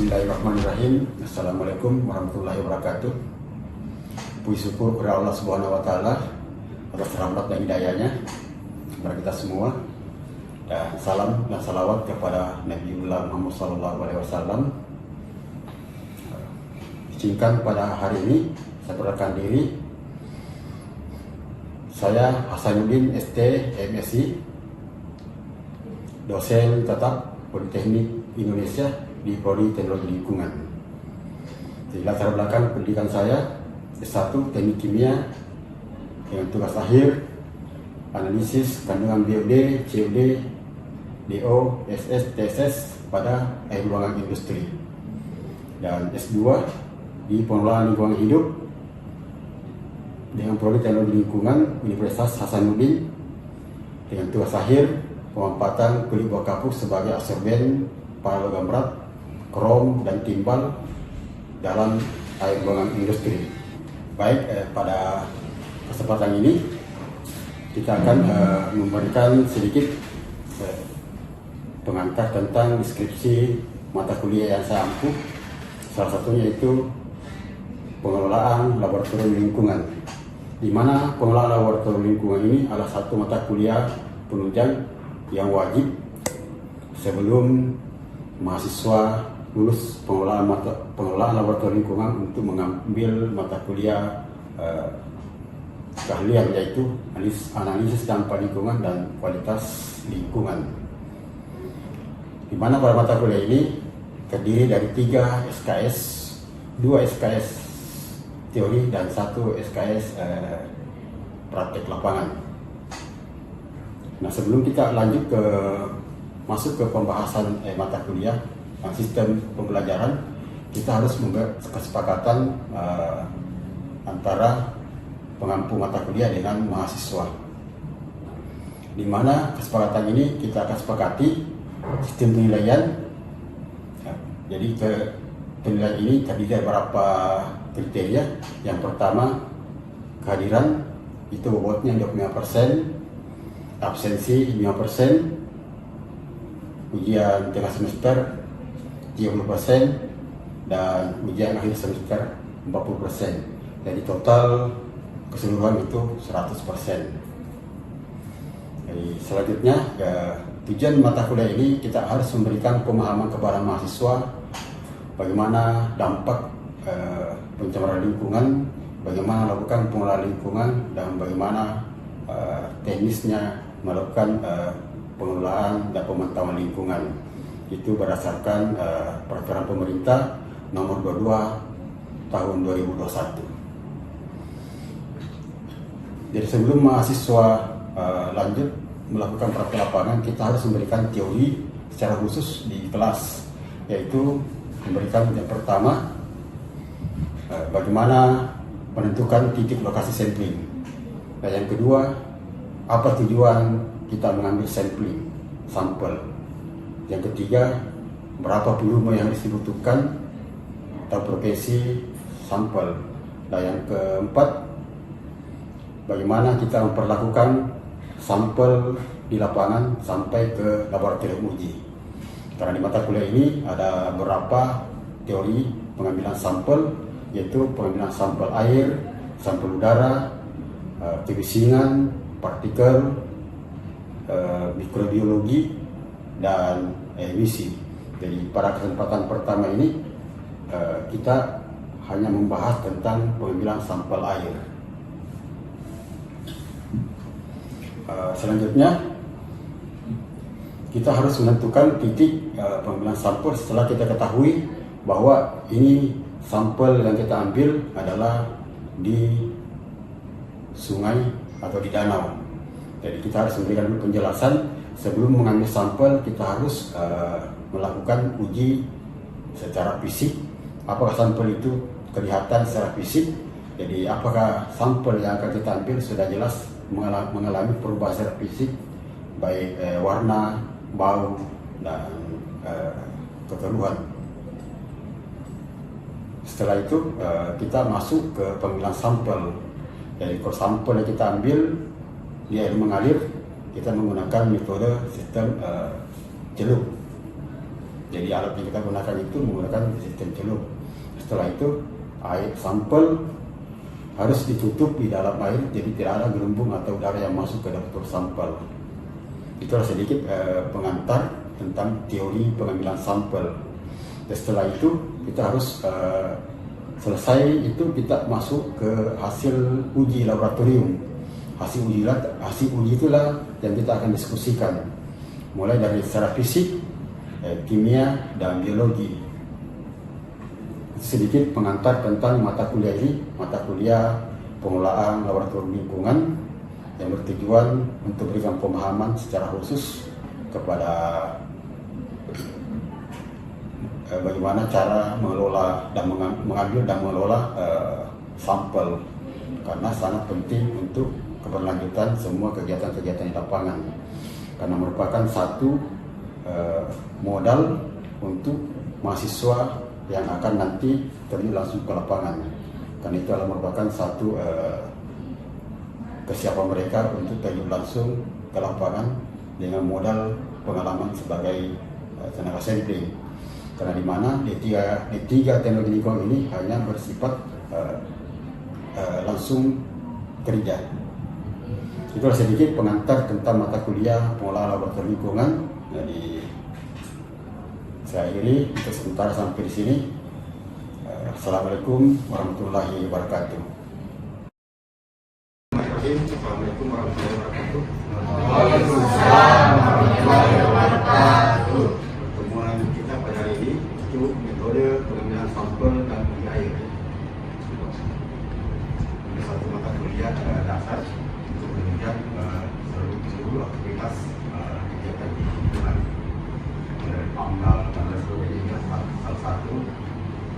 Bismillahirrahmanirrahim. Assalamualaikum warahmatullahi wabarakatuh. Puji syukur kepada Allah Subhanahu wa Ta'ala atas rahmat dan hidayahnya kepada kita semua, dan salam dan salawat kepada Nabiullah Muhammad SAW. Izinkan pada hari ini saya perkenalkan diri. Saya Hasanuddin ST MSI, dosen tetap Politeknik Indonesia di Prodi Teknologi Lingkungan. Di latar belakang pendidikan saya S1 Teknik Kimia dengan tugas akhir analisis kandungan BOD, COD, DO, SS, TSS pada air ruangan industri, dan S2 di pengelolaan lingkungan hidup dengan Prodi Teknologi Lingkungan Universitas Hasanuddin dengan tugas akhir pemanfaatan kulit buah kapur sebagai absorben para logam berat, krom dan timbal dalam air ruangan industri. Baik, pada kesempatan ini kita akan memberikan sedikit pengantar tentang deskripsi mata kuliah yang saya ampuh. Salah satunya itu pengelolaan laboratorium lingkungan, di mana pengelolaan laboratorium lingkungan ini adalah satu mata kuliah penunjang yang wajib sebelum mahasiswa lulus pengelolaan laboratorium lingkungan untuk mengambil mata kuliah keahlian, yaitu analisis dampak lingkungan dan kualitas lingkungan, di mana pada mata kuliah ini terdiri dari 3 SKS, 2 SKS teori dan 1 SKS praktek lapangan. Nah, sebelum kita lanjut masuk ke pembahasan mata kuliah dan sistem pembelajaran, kita harus membuat kesepakatan antara pengampu mata kuliah dengan mahasiswa, di mana kesepakatan ini kita akan sepakati sistem penilaian. Jadi penilaian ini terdiri dari beberapa kriteria. Yang pertama, kehadiran itu bobotnya 25%, absensi 5%, ujian tengah semester 30%, dan ujian akhir semester 40%. Jadi total keseluruhan itu 100%. Jadi selanjutnya, tujuan mata kuliah ini kita harus memberikan pemahaman kepada mahasiswa bagaimana dampak pencemaran lingkungan, bagaimana melakukan pengelolaan lingkungan, dan bagaimana teknisnya melakukan pengelolaan dan pemantauan lingkungan. Itu berdasarkan peraturan pemerintah nomor 22 tahun 2021. Jadi sebelum mahasiswa lanjut melakukan praktek lapangan, kita harus memberikan teori secara khusus di kelas, yaitu memberikan yang pertama bagaimana menentukan titik lokasi sampling, dan yang kedua apa tujuan kita mengambil sampel, yang ketiga berapa volume yang harus dibutuhkan atau profesi sampel, dan yang keempat bagaimana kita memperlakukan sampel di lapangan sampai ke laboratorium uji. Karena di mata kuliah ini ada beberapa teori pengambilan sampel, yaitu pengambilan sampel air, sampel udara, kebisingan, partikel, mikrobiologi, dan emisi. Jadi pada kesempatan pertama ini kita hanya membahas tentang pengambilan sampel air. Selanjutnya kita harus menentukan titik pengambilan sampel setelah kita ketahui bahwa ini sampel yang kita ambil adalah di sungai atau di danau. Jadi kita harus memberikan penjelasan sebelum mengambil sampel. Kita harus melakukan uji secara fisik. Apakah sampel itu kelihatan secara fisik? Jadi apakah sampel yang akan kita ambil sudah jelas mengalami perubahan secara fisik, baik warna, bau, dan kekeruhan. Setelah itu kita masuk ke pengambilan sampel. Jadi kalau sampel yang kita ambil dia air mengalir, kita menggunakan metode sistem celup. Jadi alat yang kita gunakan itu menggunakan sistem celup. Setelah itu air sampel harus ditutup di dalam air, jadi tidak ada gelembung atau udara yang masuk ke dalam sampel. Itulah sedikit pengantar tentang teori pengambilan sampel. Dan setelah itu kita harus selesai itu kita masuk ke hasil uji laboratorium. Hasil uji itulah yang kita akan diskusikan, mulai dari secara fisik, kimia, dan biologi. Sedikit pengantar tentang mata kuliah ini, mata kuliah pengelolaan laboratorium lingkungan yang bertujuan untuk memberikan pemahaman secara khusus kepada bagaimana cara mengelola dan mengambil dan mengelola sampel, karena sangat penting untuk keberlanjutan semua kegiatan-kegiatan di lapangan, karena merupakan satu modal untuk mahasiswa yang akan nanti terjun langsung ke lapangan. Karena itu adalah merupakan satu kesiapan mereka untuk terjun langsung ke lapangan dengan modal pengalaman sebagai tenaga sampling. Karena di mana D3 teknologi lingkungan ini hanya bersifat langsung kerja. Itulah sedikit pengantar tentang mata kuliah pengelolaan laboratorium lingkungan. Jadi saya akhiri untuk sementara sampai di sini. Assalamualaikum warahmatullahi wabarakatuh. Assalamualaikum warahmatullahi wabarakatuh. Waalaikumsalam warahmatullahi wabarakatuh. Pertemuan kita pada hari ini itu metode pengambilan sampel dan uji air. Ini satu mata kuliah dasar untuk menunjang seluruh aktivitas kegiatan di lingkungan. Dari PAMDAL dan lain sebagainya, salah satu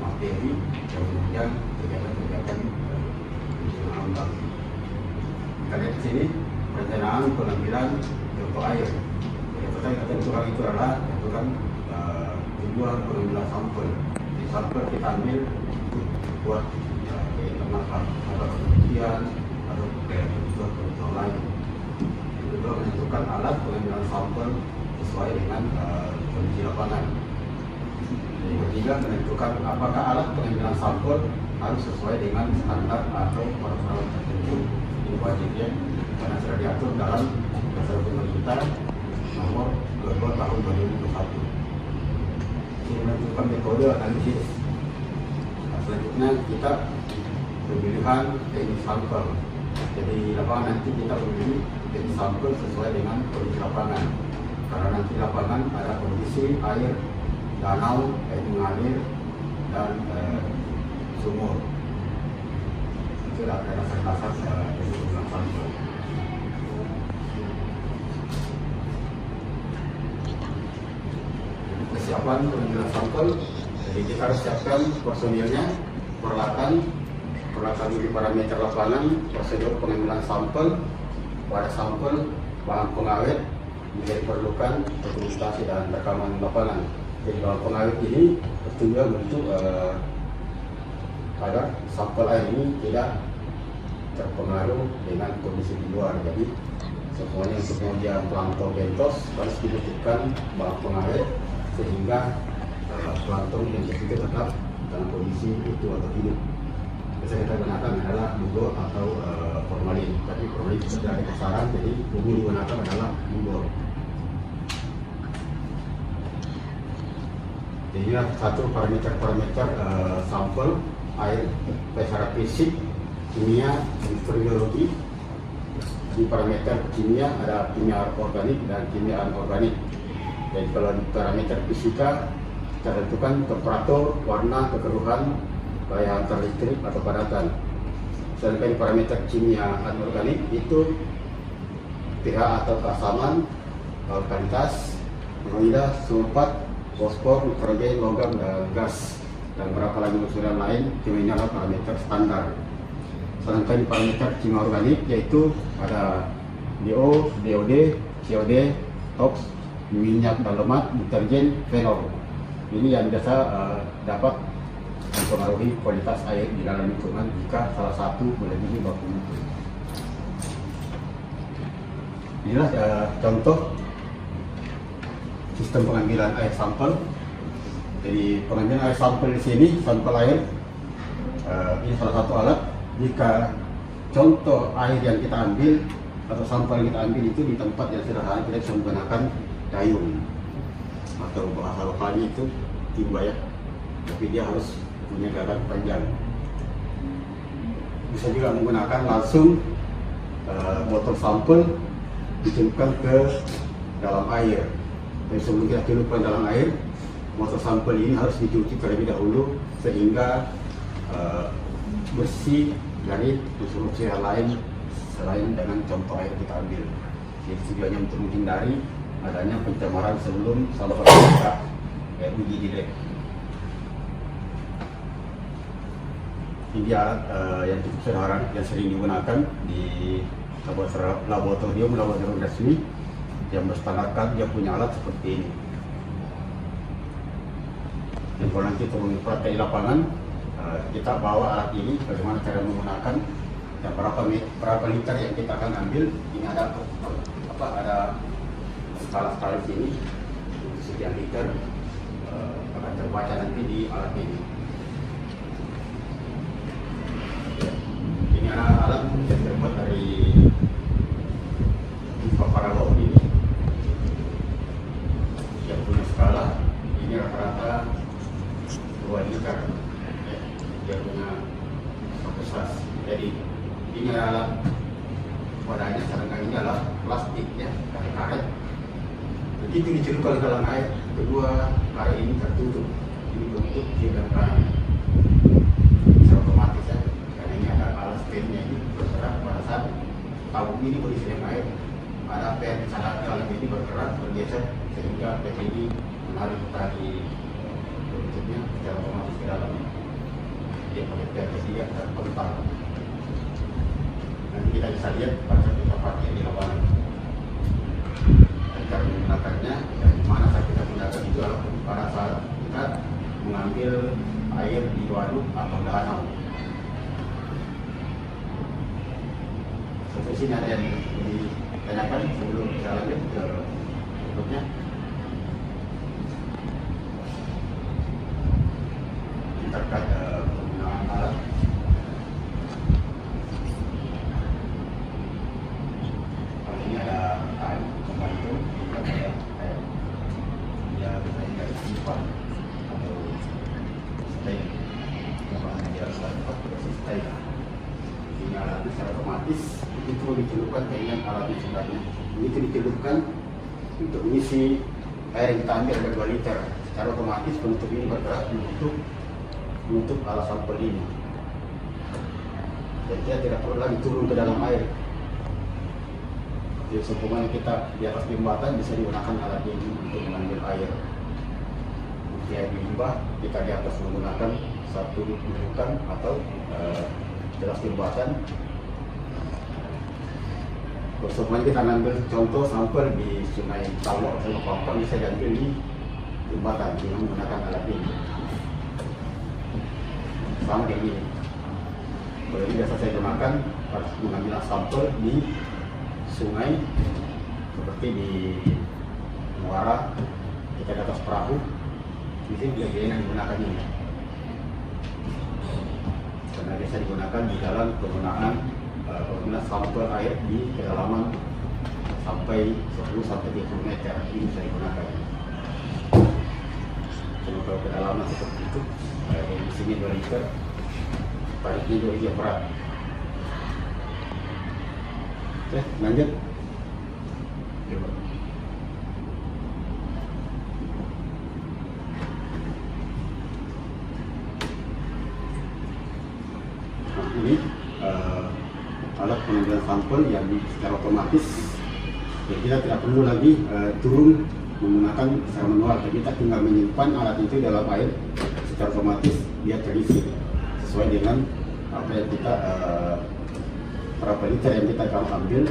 materi yang menunjang kegiatan-kegiatan di PAMDAL. Kita lihat di sini perencanaan pengambilan contoh air. Yang pertama kita tentukan itu adalah tentukan tujuan pengambilan sampel. Di sampel kita ambil buat internal atau penelitian atau kebutuhan lain. Yang kedua menentukan alat pengambilan sampel sesuai dengan kondisi lapangan. Yang ketiga menentukan apakah alat pengambilan sampel harus sesuai dengan standar atau peraturan tertentu. Ini wajibnya karena sudah diatur dalam Peraturan Pemerintah Nomor 22 Tahun 2021. Ini menentukan metode analisis. Selanjutnya kita pemilihan teknik sampel. Jadi di lapangan nanti kita memilih teknik sampel sesuai dengan kondisi lapangan. Karena nanti lapangan ada kondisi air, danau, air mengalir, dan sumur. Itu adalah dasar-dasar dari pengambilan sampel. Kesiapan pengambilan sampel, jadi kita harus siapkan personilnya, peralatan melalui parameter lapangan, prosedur pengambilan sampel, pada sampel, bahan pengawet, menjadi diperlukan dokumentasi dan rekaman lapangan. Jadi bahan pengawet ini bertujuan untuk agar sampel air ini tidak terpengaruh dengan kondisi di luar. Jadi semuanya untuk kemudian plankton bentos harus dibutuhkan bahan pengawet sehingga plankton yang juga tetap dalam kondisi itu atau hidup. Biasa kita gunakan adalah bubur atau formalin. Tapi formalin tidak ada pasaran, jadi bubur digunakan adalah bubur. Jadi satu parameter sampel air secara fisik, kimia, dan biologi. Di parameter kimia ada kimia organik dan kimia anorganik. Jadi kalau di parameter fisika kita tentukan temperatur, warna, kekeruhan, gaya antar listrik atau padatan. Sedangkan parameter kimia anorganik itu pH atau keasaman, alkalitas, amida, sulfat, fosfor, nitrogen, logam, dan gas, dan beberapa lagi unsuran lain. Kimia adalah parameter standar. Sedangkan parameter kimia organik yaitu ada DO, DOD, COD, TOX, minyak dan lemak, deterjen, fenol. Ini yang biasa dapat mempengaruhi kualitas air di dalam lingkungan jika salah satu melebihi baku mutu. Inilah contoh sistem pengambilan air sampel. Jadi pengambilan air sampel di sini, sampel air ini salah satu alat. Jika contoh air yang kita ambil atau sampel yang kita ambil itu di tempat yang sederhana, kita bisa menggunakan dayung atau bahasa lokalnya itu timba ya, tapi dia harus punya gagang panjang. Bisa juga menggunakan langsung botol sampel dicelupkan ke dalam air. Dan sebelum kita celupkan dalam air, botol sampel ini harus dicuci terlebih dahulu sehingga bersih dari unsur-unsur yang lain selain dengan contoh air kita ambil. Jadi tujuannya untuk menghindari adanya pencemaran sebelum sampel kita uji di lab. Ini alat yang cukup sederhana yang sering digunakan di laboratorium resmi yang berstandarkan. Dia punya alat seperti ini. Dan kalau nanti turun praktek di lapangan, kita bawa alat ini, bagaimana cara menggunakan dan berapa liter yang kita akan ambil. Ini ada skala-skala di sini, sekian liter akan terbaca nanti di alat ini. Ini alat yang terbuat dari paralog ini yang punya skala. Ini rata-rata 2 liter ya, dia punya kapasitas. Jadi ini adalah wadahnya, sekarang ini adalah plastik ya, karet. Begitu dicelupkan ke dalam air, kedua karet ini tertutup, ini bentuk jangkaan secara otomatis ya, karena ini ada alat sternya ini bergerak pada saat tabung ini berisi dengan air. Ada pen sangat dalam ini bergerak bergeser sehingga pen ini menarik tali bentuknya secara otomatis ke dalam. Dia pakai pen ketiga terpental. Nanti kita bisa lihat pada saat kita pakai di lapangan. Dan cara menggunakannya dan mana saat kita gunakan itu adalah pada saat kita mengambil air di waduk atau danau. Seperti sini ada yang ditanyakan sebelum kita lanjut ke berikutnya. Terkait penggunaan alat. Kalau ini ada air pembantu, kita ada dia bisa dari sifat atau stain. Namanya dia adalah stain. Ini alatnya secara otomatis itu dicelupkan dengan alat yang sebenarnya. Ini dicelupkan untuk mengisi air yang kita ambil ada 2 liter. Secara otomatis penutup ini bergerak menutup alat sampel ini. Dan dia tidak perlu lagi turun ke dalam air. Jadi seumpamanya kita di atas jembatan bisa digunakan alat ini untuk mengambil air. Dia di limbah, kita di atas menggunakan satu dudukan atau di atas jembatan. Seumpamanya kita ambil contoh sampel di Sungai Talok atau Papua, bisa diambil di jembatan dengan menggunakan alat ini. Sama kayak gini. Kalau ini biasa saya gunakan harus mengambil sampel di sungai seperti di Muara, kita di atas perahu. Di sini dia yang digunakan ini. Karena biasa digunakan di dalam penggunaan sampel air di kedalaman sampai 10 sampai 30 meter ini bisa digunakan. Kalau kedalaman seperti itu, di sini 2 liter, tariknya 2 liter berat. Oke, lanjut. Coba. Nah, ini alat pengambilan sampel yang secara otomatis. Jadi kita tidak perlu lagi turun menggunakan secara manual. Jadi kita tinggal menyimpan alat itu dalam air, secara otomatis dia terisi sesuai dengan apa yang kita berapa liter yang kita akan ambil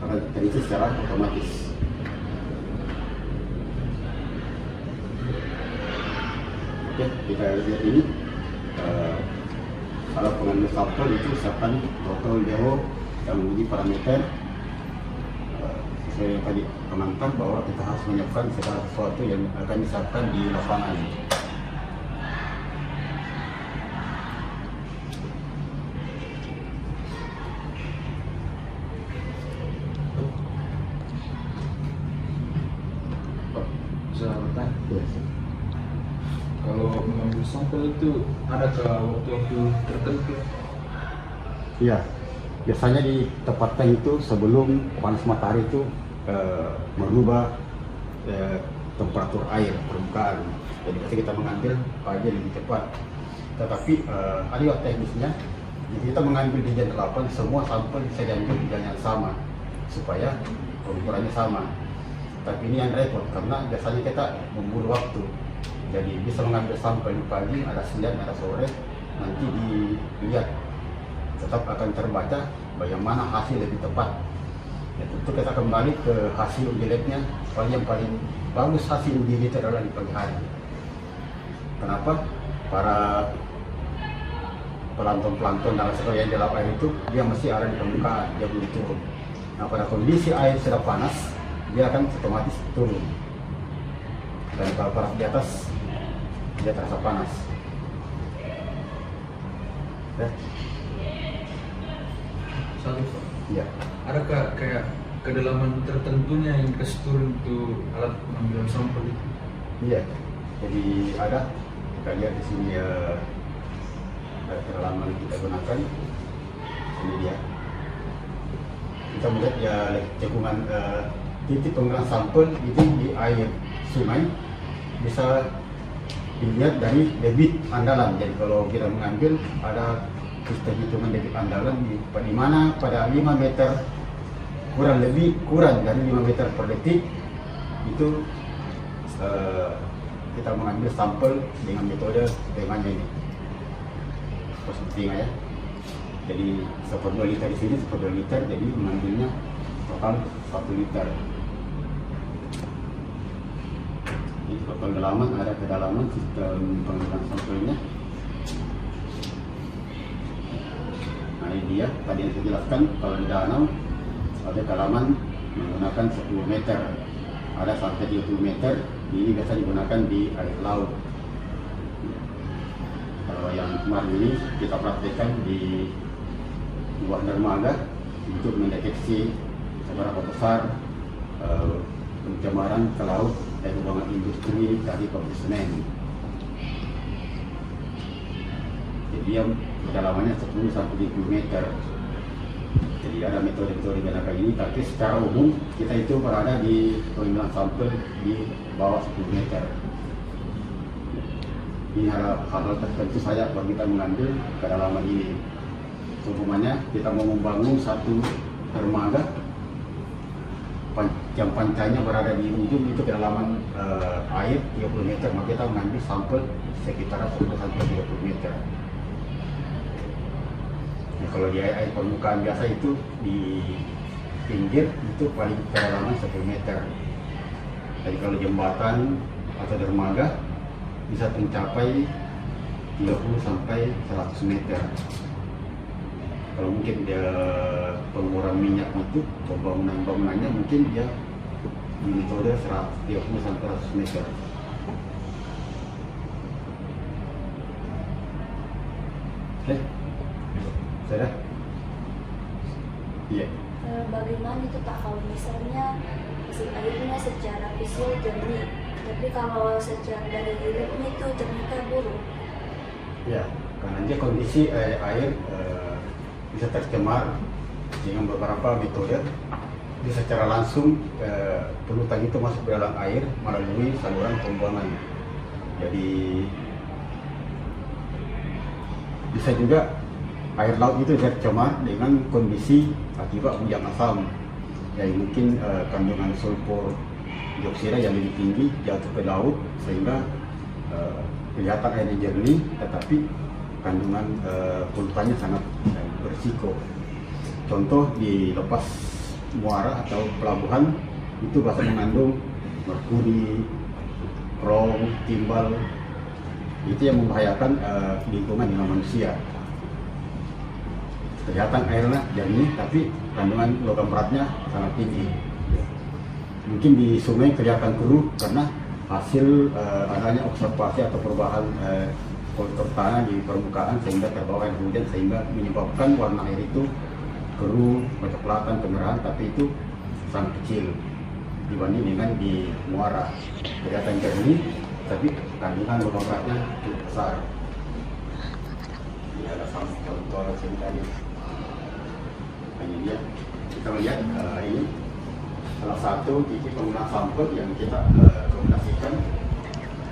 akan terisi secara otomatis. Oke, kita lihat ini alat pengambil sampel itu siapkan botol dewo yang menguji parameter sesuai yang tadi menantang bahwa kita harus menyiapkan segala sesuatu yang akan disiapkan di lapangan. Yes. Kalau mengambil sampel itu adakah waktu-waktu tertentu? Iya, biasanya ditempatkan itu sebelum panas matahari itu merubah temperatur air permukaan. Jadi biasanya kita mengambil pagi lebih cepat. Tetapi ada juga teknisnya. Jadi kita mengambil di jam 8, semua sampel bisa diambil di jam yang sama supaya ukurannya sama. Tapi ini yang repot karena biasanya kita memburu waktu. Jadi bisa mengambil sampel di pagi, ada siang, ada sore, nanti dilihat tetap akan terbaca bagaimana hasil lebih tepat. Ya, tentu kita kembali ke hasil uji labnya. Yang paling bagus hasil uji itu adalah di pagi hari. Kenapa? Para plankton dalam sektor yang di dalam air itu dia masih ada di permukaan, dia belum turun. Nah, pada kondisi air sudah panas, dia akan otomatis turun. Dan kalau panas di atas, dia terasa panas. Ya. Satu Pak. Ya. Adakah kayak kedalaman tertentunya yang dikasih turun untuk alat pengambilan sampel itu? Iya. Jadi ada, kita lihat di sini kedalaman kita gunakan. Ini dia. Kita melihat ya cekungan titik pengambilan sampel itu di air sungai bisa dilihat dari debit andalan. Jadi kalau kita mengambil ada sistem hitungan debit andalan di mana pada 5 meter kurang dari 5 meter per detik itu kita mengambil sampel dengan metode temanya ini positifnya ya. Jadi 1/2 liter di sini 1/2 liter, jadi mengambilnya total 1 liter. Ini total kedalaman, ada kedalaman sistem pengambilan sampelnya. Nah ini dia, tadi yang saya jelaskan kalau di danau ada kedalaman menggunakan 10 meter, ada sampai 30 meter. Ini biasa digunakan di air laut. Kalau yang kemarin ini kita praktekkan di buah dermaga untuk mendeteksi seberapa besar pencemaran ke laut dari pembuangan industri dari pabrik semen. Jadi yang kedalamannya 10 sampai 20 meter. Jadi ada metode-metode gunakan ini, tapi secara umum kita itu berada di pengambilan sampel di bawah 10 meter. Ini hal-hal tertentu saja kalau kita mengambil kedalaman ini. Umpamanya kita mau membangun satu dermaga, yang pancanya berada di ujung itu kedalaman air 30 meter, maka kita mengambil sampel sekitar 10 sampai 30 meter. Nah, kalau di air permukaan biasa itu di pinggir itu paling kedalaman 10 meter. Jadi kalau jembatan atau dermaga bisa mencapai 30 sampai 100 meter. Kalau mungkin dia pengurangan minyak itu bangunannya mungkin dia di metode 130 sampai 100 meter. Oke, sudah? Iya. Bagaimana itu Pak kalau misalnya mesin airnya secara visual jernih, tapi kalau secara dari hidupnya itu ternyata buruk? Ya, karena dia kondisi air bisa tercemar dengan beberapa metode. Bisa secara langsung polutan itu masuk ke dalam air melalui saluran pembuangan. Jadi bisa juga air laut itu tercemar dengan kondisi akibat hujan asam. Yang mungkin kandungan sulfur dioksida yang lebih tinggi jatuh ke laut sehingga kelihatan airnya jernih, tetapi kandungan polutannya sangat berisiko. Contoh di lepas muara atau pelabuhan itu biasa mengandung merkuri, krom, timbal. Itu yang membahayakan lingkungan dengan manusia. Kelihatan airnya jernih, tapi kandungan logam beratnya sangat tinggi. Mungkin di sungai kelihatan keruh karena hasil adanya observasi atau perubahan kultur tanah di permukaan sehingga terbawa air hujan sehingga menyebabkan warna air itu keruh, kecoklatan, kemerahan, tapi itu sangat kecil. dibanding dengan di muara. Kelihatan jernih, tapi kandungan lubang beratnya cukup besar. Ini ada contoh sini tadi. Ini dia. Kita lihat ini salah satu titik penggunaan sampel yang kita komunikasikan.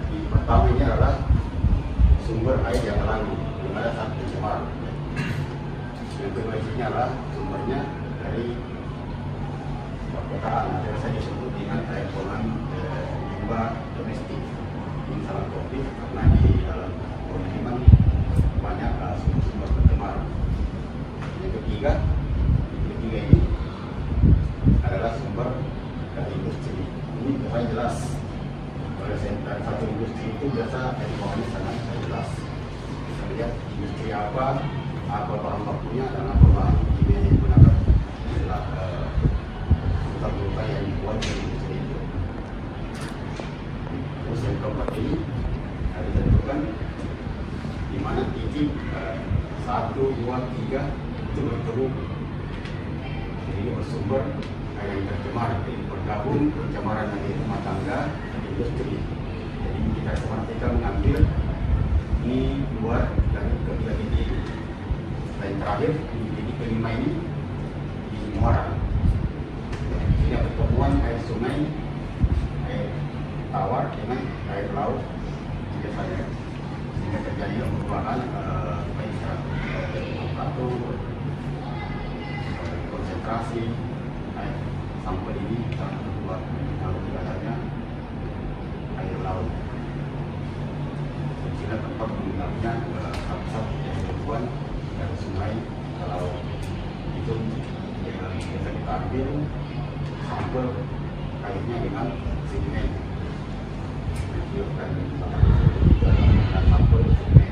Di pertama ini adalah sumber air yang alami, di mana sangat pencemar. Yang kedua ini adalah sumbernya dari perkotaan, yang saya disebut dengan air kolam limbah domestik. Ini sangat topik karena di dalam pemukiman banyak sumber-sumber pencemar. Yang ketiga ini adalah sumber dari industri. Ini biasa jelas. Oleh satu industri itu biasa air kolamnya sangat jelas. Kita lihat industri apa bahan bakunya dan apa bahan kimia yang digunakan. Inilah urutan yang dibuat dari industri itu. Terus yang keempat ini ada ditentukan di mana titik 1, 2, 3 itu bertemu. Jadi ini bersumber air yang tercemar, jadi bergabung pencemaran dari rumah tangga dan industri. Jadi kita mengambil ini luar dari ketiga titik. Dan terakhir di titik kelima ini di muara. Ini ada pertemuan air sungai, air tawar dengan air laut biasanya, sehingga terjadi perubahan baik temperatur, konsentrasi air sampel ini akan keluar. Kalau tidak adanya air laut, sehingga tempat menggunakannya satu-satu yang ribuan dari sungai. Kalau itu bisa kita ambil sampel airnya dengan sedimen, dan sampel sedimen.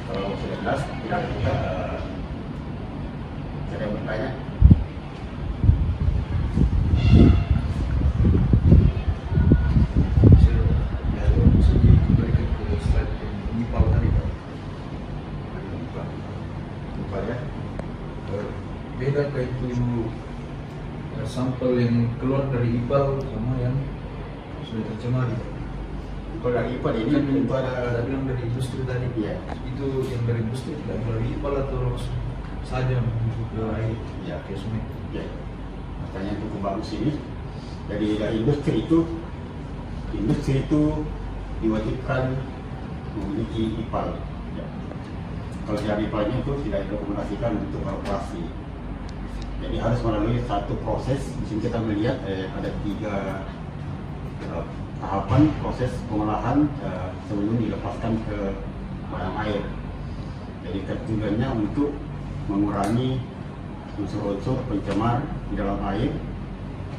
Kalau sudah jelas, tidak ada juga saya yang bertanya. Saya kembalikan ke slide NIPAL tadi Pak. Lupa ya. Beda kayak itu sampel yang keluar dari IPAL sama yang sudah tercemar. Kalau dari IPAL ini itu ada bilang dari industri tadi. Iya. Itu yang dari industri tidak melalui IPAL atau langsung saja menuju ke air, Ya. ke sungai. Ya, makanya cukup bagus ini. Dari industri itu diwajibkan memiliki IPAL. Ya. Kalau tidak IPAL-nya itu tidak direkomendasikan untuk beroperasi. Jadi harus melalui satu proses. Di sini kita melihat ada 3 tahapan proses pengolahan sebelum dilepaskan ke barang air. Jadi tujuannya untuk mengurangi unsur-unsur pencemar di dalam air,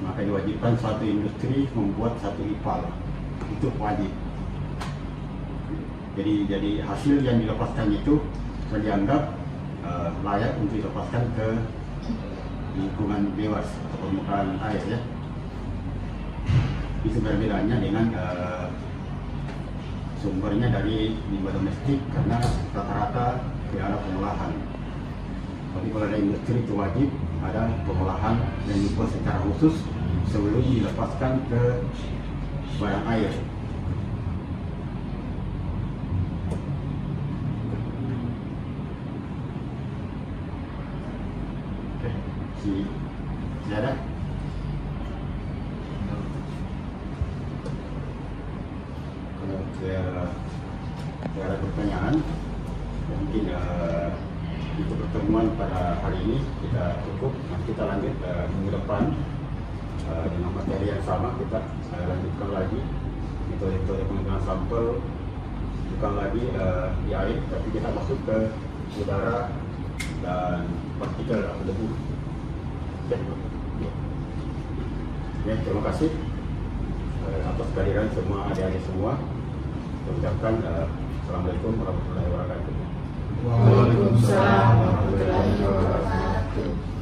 maka diwajibkan suatu industri membuat satu IPAL. Itu wajib. Jadi hasil yang dilepaskan itu sudah dianggap layak untuk dilepaskan ke lingkungan bebas atau permukaan air ya. Itu berbedanya dengan sumbernya dari limbah domestik karena rata-rata tidak ada pengolahan. Tapi kalau ada industri itu wajib ada pengolahan yang dibuat secara khusus sebelum dilepaskan ke barang air. Oke, si ada? Kalau ada pertanyaan, mungkin untuk pertemuan pada hari ini kita cukup. Nanti kita lanjut minggu depan dengan materi yang sama. Kita lanjutkan lagi metode penggunaan sampel, bukan lagi di air, tapi kita masuk ke udara dan partikel atau debu. Ya, terima kasih atas kehadiran semua adik-adik semua. Saya ucapkan Assalamualaikum warahmatullahi wabarakatuh. Waalaikumsalam warahmatullahi wabarakatuh.